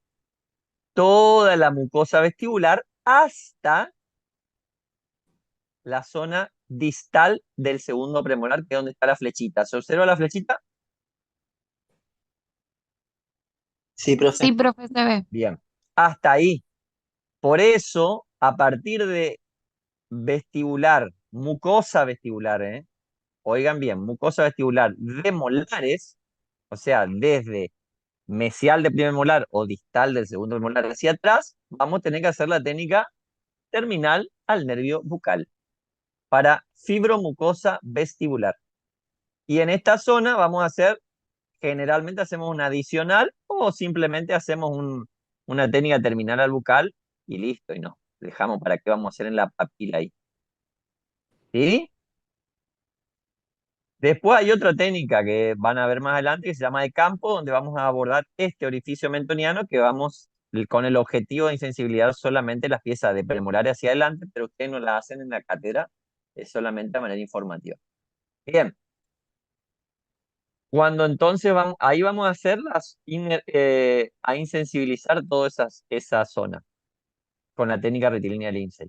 toda la mucosa vestibular hasta la zona distal del segundo premolar, que es donde está la flechita. ¿Se observa la flechita? Sí, profe. Sí, profe, se ve. Bien, hasta ahí. Por eso, a partir de vestibular, mucosa vestibular, oigan bien, mucosa vestibular de molares, o sea, desde mesial de primer molar o distal del segundo molar hacia atrás, vamos a tener que hacer la técnica terminal al nervio bucal para fibromucosa vestibular. Y en esta zona vamos a hacer, generalmente hacemos un adicional o simplemente hacemos una técnica terminal al bucal y listo, y no, dejamos para qué vamos a hacer en la papila ahí. ¿Sí? Después hay otra técnica que van a ver más adelante que se llama de campo, donde vamos a abordar este orificio mentoniano que vamos con el objetivo de insensibilizar solamente las piezas de premolar hacia adelante, pero ustedes no la hacen en la cátedra, es solamente de manera informativa. Bien, cuando entonces ahí vamos a hacer a insensibilizar toda esa zona con la técnica rectilínea Lindsay.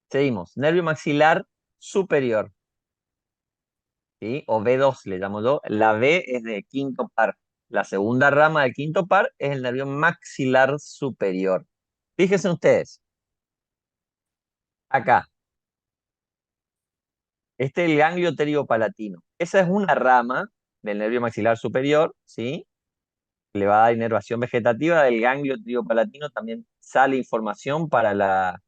Seguimos, nervio maxilar superior. ¿Sí? O B2 le llamo yo. La B es de quinto par. La segunda rama del quinto par es el nervio maxilar superior. Fíjense ustedes. Acá. Este es el ganglio teriopalatino. Esa es una rama del nervio maxilar superior, ¿sí? Le va a dar inervación vegetativa. Del ganglio teriopalatino también sale información para la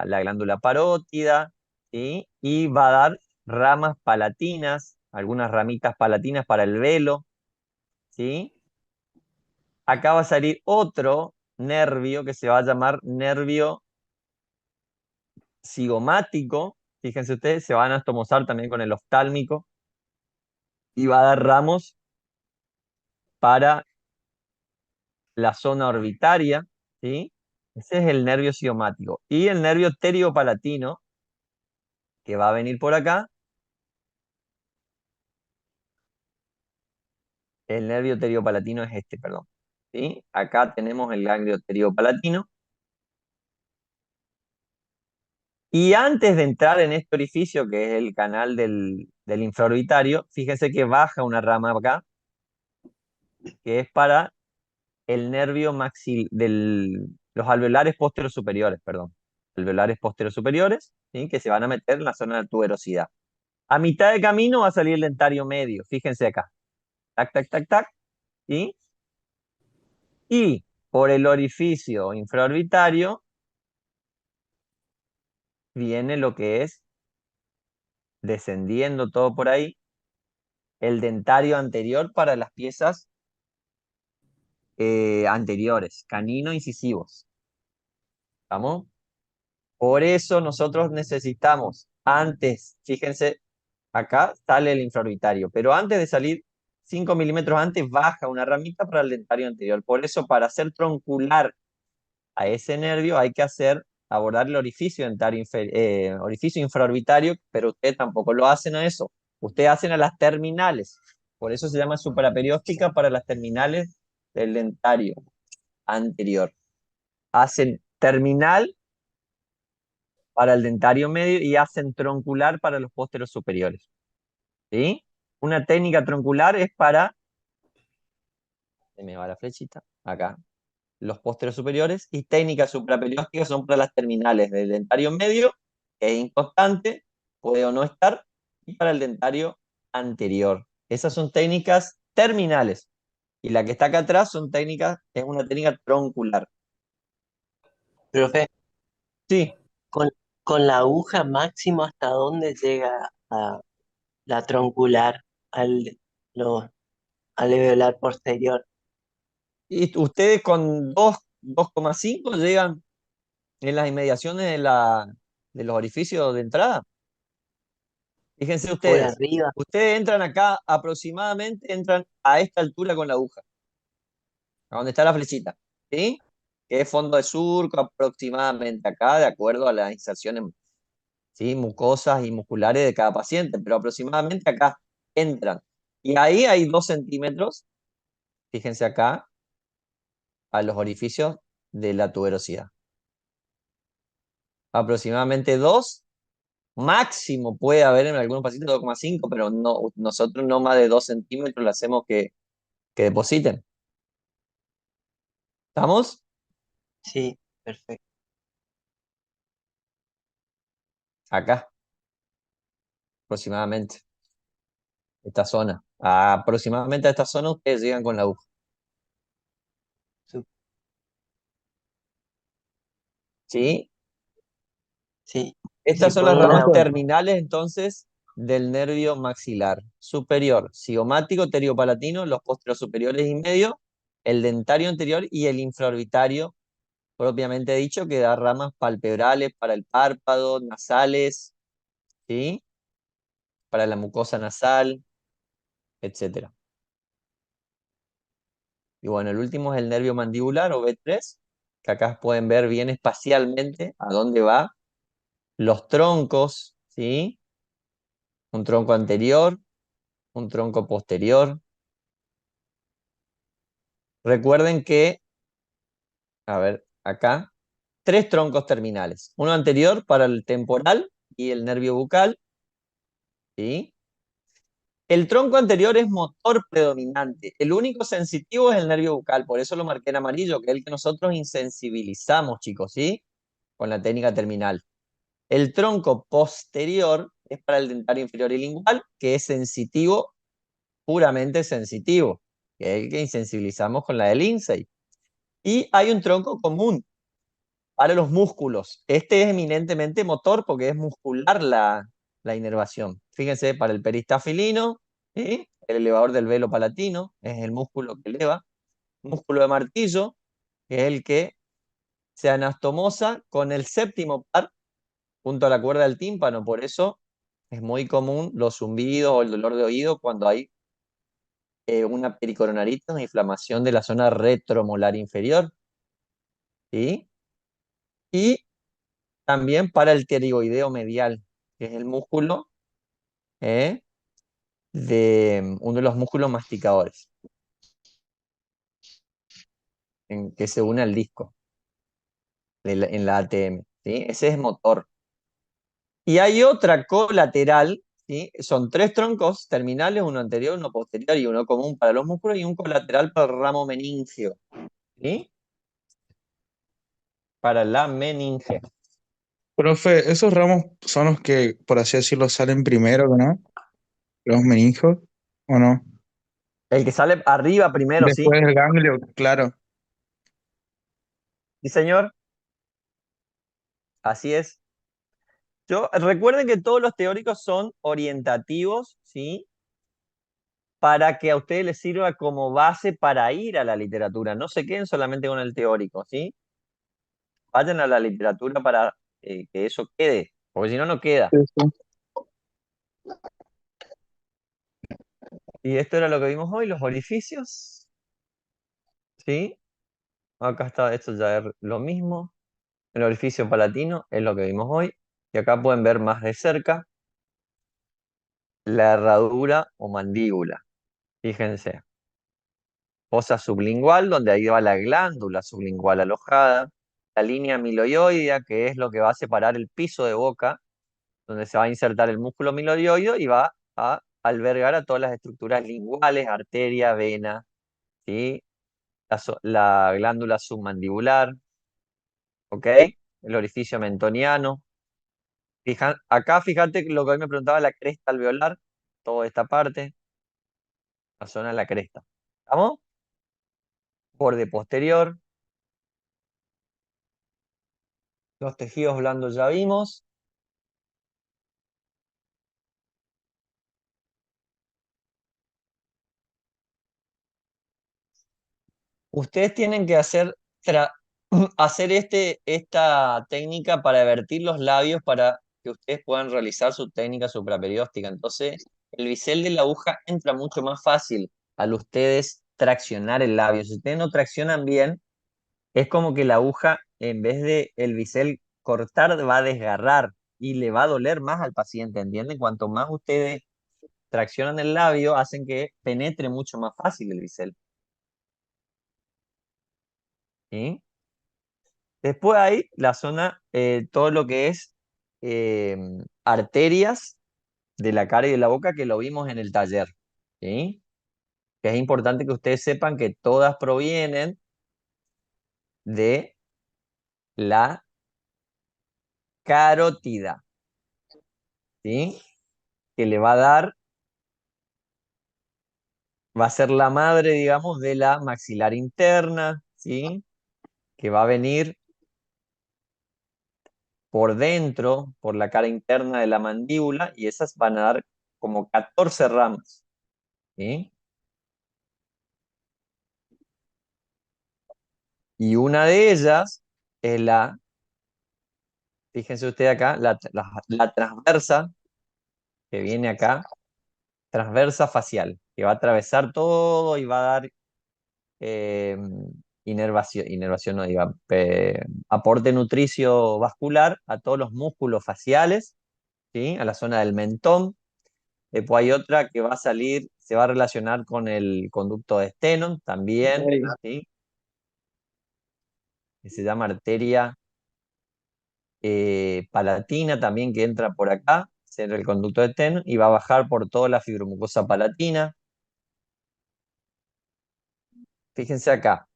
glándula parótida, ¿sí? Y va a dar ramas palatinas, algunas ramitas palatinas para el velo, ¿sí? Acá va a salir otro nervio que se va a llamar nervio cigomático. Fíjense ustedes, se van a anastomosar también con el oftálmico y va a dar ramos para la zona orbitaria, ¿sí? Ese es el nervio cigomático. Y el nervio teriopalatino, que va a venir por acá, el nervio teriopalatino es este, perdón. ¿Sí? Acá tenemos el ganglio teriopalatino. Y antes de entrar en este orificio, que es el canal del infraorbitario, fíjense que baja una rama acá, que es para el nervio los alveolares posteriores superiores, perdón. Alveolares posteriores superiores, ¿sí? Que se van a meter en la zona de tuberosidad. A mitad de camino va a salir el dentario medio, fíjense acá. Tac, tac, tac, tac, ¿sí? Y por el orificio infraorbitario viene lo que es, descendiendo todo por ahí, el dentario anterior para las piezas anteriores, canino-incisivos. ¿Estamos? Por eso nosotros necesitamos, antes, fíjense, acá sale el infraorbitario, pero antes de salir 5 milímetros antes baja una ramita para el dentario anterior. Por eso, para hacer troncular a ese nervio hay que abordar el orificio dentario orificio infraorbitario, pero ustedes tampoco lo hacen a eso. Ustedes hacen a las terminales. Por eso se llama supraperióstica para las terminales del dentario anterior. Hacen terminal para el dentario medio y hacen troncular para los pósteros superiores. ¿Sí? Una técnica troncular es para, se me va la flechita, acá, los pósteros superiores, y técnicas supraperiósticas son para las terminales del dentario medio, que es inconstante, puede o no estar, y para el dentario anterior. Esas son técnicas terminales. Y la que está acá atrás es una técnica troncular. Profe, Sí, con, con la aguja máximo, ¿hasta dónde llega la troncular al, lo- al alveolar posterior? y ustedes con 2,5 llegan en las inmediaciones de los orificios de entrada. Fíjense Por ustedes, arriba. ustedes entran acá aproximadamente, entran a esta altura con la aguja, a donde está la flechita, ¿sí? Que es fondo de surco aproximadamente acá, de acuerdo a las inserciones, ¿sí? Mucosas y musculares de cada paciente, pero aproximadamente acá entran. Y ahí hay 2 centímetros, fíjense acá, a los orificios de la tuberosidad. Aproximadamente 2, máximo puede haber en algunos pacientes 2,5, pero no, nosotros no más de 2 centímetros le hacemos que depositen. ¿Estamos? Sí, perfecto. Acá, aproximadamente. Esta zona. Aproximadamente a esta zona ustedes llegan con la aguja. Su- ¿Sí? Sí. Estas Si son las pongo ramas la... Profe, terminales entonces del nervio maxilar superior, cigomático, teriopalatino, los pósteros superiores y medio, el dentario anterior y el infraorbitario, propiamente dicho, que da ramas palpebrales para el párpado, nasales, ¿sí? Para la mucosa nasal, etcétera. Y bueno, el último es el nervio mandibular o B3, que acá pueden ver bien espacialmente a dónde va. Los troncos, ¿sí? Un tronco anterior, un tronco posterior. Recuerden que, a ver, acá, 3 troncos terminales. Uno anterior para el temporal y el nervio bucal, ¿sí? El tronco anterior es motor predominante. El único sensitivo es el nervio bucal, por eso lo marqué en amarillo, que es el que nosotros insensibilizamos, chicos, ¿sí? Con la técnica terminal. El tronco posterior es para el dentario inferior y lingual, que es sensitivo, puramente sensitivo, que es el que insensibilizamos con la del INSEI. Y hay un tronco común para los músculos. Este es eminentemente motor porque es muscular la inervación. Fíjense, para el peristafilino, ¿sí? El elevador del velo palatino es el músculo que eleva. Músculo de martillo, que es el que se anastomosa con el séptimo par junto a la cuerda del tímpano. Por eso es muy común los zumbidos o el dolor de oído cuando hay una pericoronaritis, una inflamación de la zona retromolar inferior. ¿Sí? Y también para el pterigoideo medial, que es el músculo ¿eh? de uno de los músculos masticadores, en que se une al disco en la ATM. ¿Sí? Ese es motor. Y hay otra colateral, ¿sí? Son 3 troncos terminales, uno anterior, uno posterior y uno común para los músculos y un colateral para el ramo meningeo. ¿Sí? Para la meninge. profe, esos ramos son los que, por así decirlo, salen primero, ¿no? Los meningos, ¿o no? El que sale arriba primero, ¿sí? Después del ganglio, claro. Sí, señor. Así es. Recuerden que todos los teóricos son orientativos, ¿sí? Para que a ustedes les sirva como base para ir a la literatura. No se queden solamente con el teórico, ¿sí? Vayan a la literatura para que eso quede, porque si no, no queda. Sí, sí. Y esto era lo que vimos hoy, los orificios, ¿sí? Acá está, esto ya es lo mismo. El orificio palatino es lo que vimos hoy. Y acá pueden ver más de cerca la herradura o mandíbula. Fíjense, fosa sublingual, donde ahí va la glándula sublingual alojada. La línea amiloidea, que es lo que va a separar el piso de boca, donde se va a insertar el músculo amiloideo y va a albergar a todas las estructuras linguales, arteria, vena, ¿sí? La glándula submandibular, ¿ok? El orificio mentoniano. Acá fíjate que lo que hoy me preguntaba, la cresta alveolar, toda esta parte, la zona de la cresta. ¿Estamos? Borde posterior, los tejidos blandos ya vimos. Ustedes tienen que hacer esta técnica para vertir los labios para que ustedes puedan realizar su técnica supraperióstica. Entonces, el bisel de la aguja entra mucho más fácil al ustedes traccionar el labio. Si ustedes no traccionan bien, es como que la aguja, en vez de el bisel cortar, va a desgarrar y le va a doler más al paciente, ¿entienden? Cuanto más ustedes traccionan el labio, hacen que penetre mucho más fácil el bisel. ¿Sí? Después hay la zona, todo lo que es eh, arterias de la cara y de la boca, que lo vimos en el taller. ¿Sí? Que es importante que ustedes sepan que todas provienen de la carótida. ¿Sí? Que le va a dar, va a ser la madre, digamos, de la maxilar interna. ¿Sí? Que va a venir por dentro, por la cara interna de la mandíbula, y esas van a dar como 14 ramas. ¿Sí? Y una de ellas es fíjense ustedes acá, la transversa, que viene acá, transversa facial, que va a atravesar todo y va a dar eh, inervación no diga, aporte nutricio vascular a todos los músculos faciales, ¿sí? A la zona del mentón. Después hay otra que va a salir, se va a relacionar con el conducto de Stenón también, ¿sí? Que se llama arteria palatina también, que entra por acá, ser el conducto de Stenón, y va a bajar por toda la fibromucosa palatina. Fíjense acá,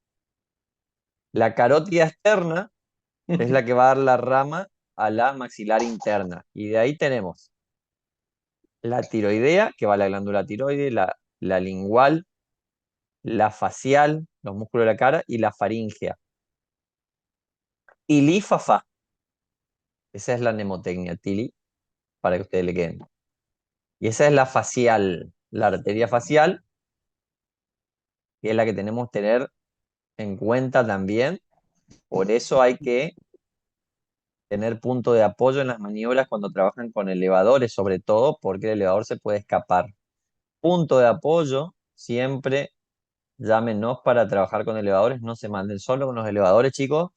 la carótida externa es la que va a dar la rama a la maxilar interna. Y de ahí tenemos la tiroidea, que va a la glándula tiroide, la lingual, la facial, los músculos de la cara, y la faríngea. Tili, fa. Esa es la mnemotecnia, tili, para que ustedes le queden. Y esa es la facial, la arteria facial, que es la que tenemos que tener en cuenta también. Por eso hay que tener punto de apoyo en las maniobras cuando trabajan con elevadores, sobre todo porque el elevador se puede escapar. Punto de apoyo, siempre llámenos para trabajar con elevadores, no se manden solo con los elevadores, chicos,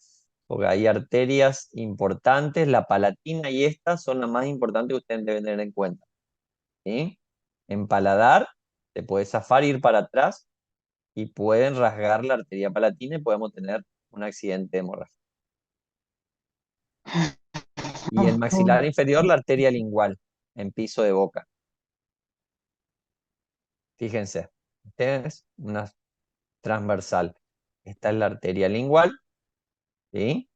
porque hay arterias importantes, la palatina y estas son las más importantes que ustedes deben tener en cuenta. ¿Sí? En paladar, se puede zafar, ir para atrás y pueden rasgar la arteria palatina y podemos tener un accidente hemorrágico. Y en maxilar inferior, la arteria lingual, en piso de boca. Fíjense, esta es una transversal. Esta es la arteria lingual, ¿sí?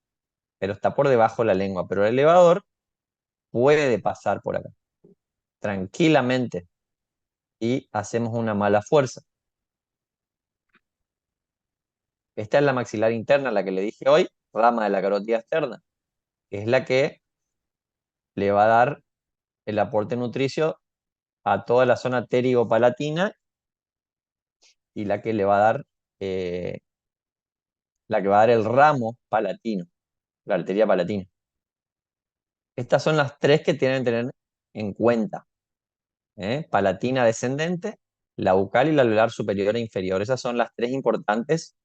Pero está por debajo de la lengua. Pero el elevador puede pasar por acá, tranquilamente, y hacemos una mala fuerza. Esta es la maxilar interna, la que le dije hoy, rama de la carótida externa, que es la que le va a dar el aporte nutricio a toda la zona pterigo-palatina y la que le va a dar, eh, la que va a dar el ramo palatino, la arteria palatina. Estas son las tres que tienen que tener en cuenta. Palatina descendente, la bucal y la alveolar superior e inferior. Esas son las tres importantes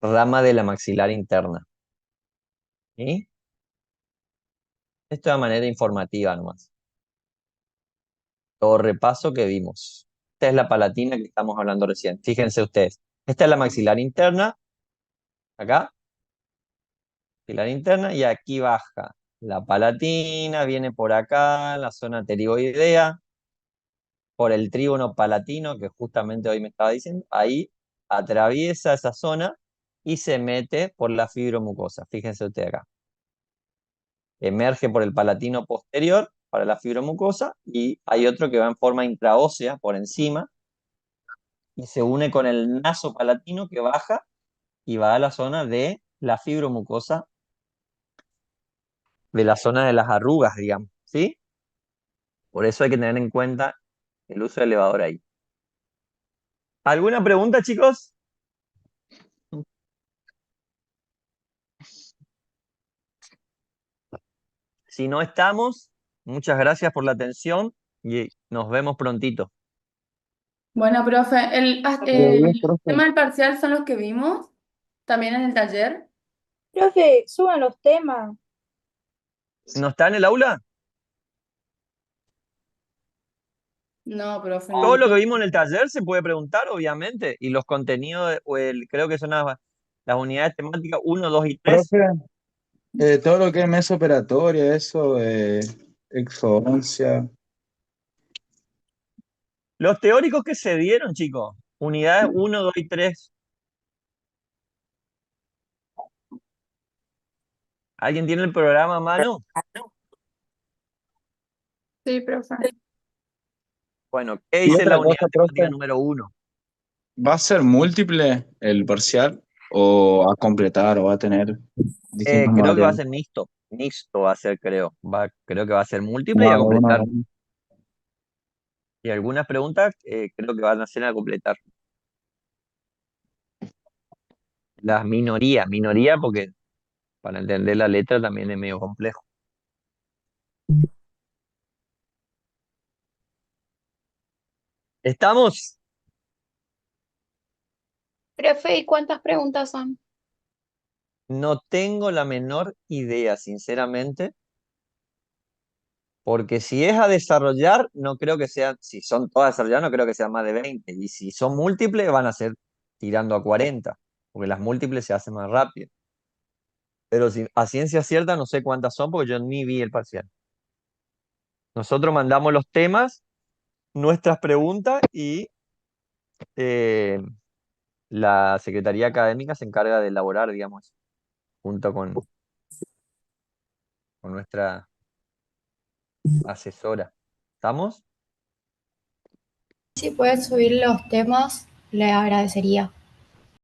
ramas de la maxilar interna. ¿Sí? Esto de manera informativa nomás. Todo repaso que vimos. Esta es la palatina que estamos hablando recién. Fíjense ustedes. Esta es la maxilar interna. Acá. Maxilar interna. Y aquí baja la palatina. Viene por acá, la zona pterigoidea. Por el trígono palatino, que justamente hoy me estaba diciendo. Ahí atraviesa esa zona y se mete por la fibromucosa. Fíjense ustedes acá. Emerge por el palatino posterior para la fibromucosa y hay otro que va en forma intraósea por encima y se une con el naso palatino que baja y va a la zona de la fibromucosa, de la zona de las arrugas, digamos, ¿sí? Por eso hay que tener en cuenta el uso del elevador ahí. ¿Alguna pregunta, chicos? Si no estamos, muchas gracias por la atención y nos vemos prontito. Bueno, profe, Bien, el profe. tema del parcial son los que vimos también en el taller. Profe, suban los temas. ¿No está en el aula? No, profe, Todo no. lo que vimos en el taller se puede preguntar, obviamente, y los contenidos, creo que son las unidades temáticas 1, 2 y 3. Profe, todo lo que es mesa operatoria, eso, exodoncia. Los teóricos que se dieron, chicos, unidades 1, 2 y 3. ¿Alguien tiene el programa a mano? Sí, profe. Bueno, ¿qué Y dice otra la unidad cosa, temática profe, número 1? ¿va a ser múltiple el parcial o a completar o va a tener distintos Creo que va a modalidades? ser mixto. Mixto va a ser, creo. Creo que va a ser múltiple y No, a de uno a completar. uno. Y algunas preguntas creo que van a ser a completar. Las minoría porque para entender la letra también es medio complejo. ¿Estamos? Profe, ¿y cuántas preguntas son? No tengo la menor idea, sinceramente, porque si es a desarrollar, no creo que sean, si son todas desarrolladas, no creo que sean más de 20, y si son múltiples, van a ser tirando a 40, porque las múltiples se hacen más rápido. Pero a ciencia cierta no sé cuántas son, porque yo ni vi el parcial. Nosotros mandamos los temas, nuestras preguntas, y eh, la Secretaría Académica se encarga de elaborar, digamos, junto con nuestra asesora. ¿Estamos? Si puedes subir los temas, le agradecería.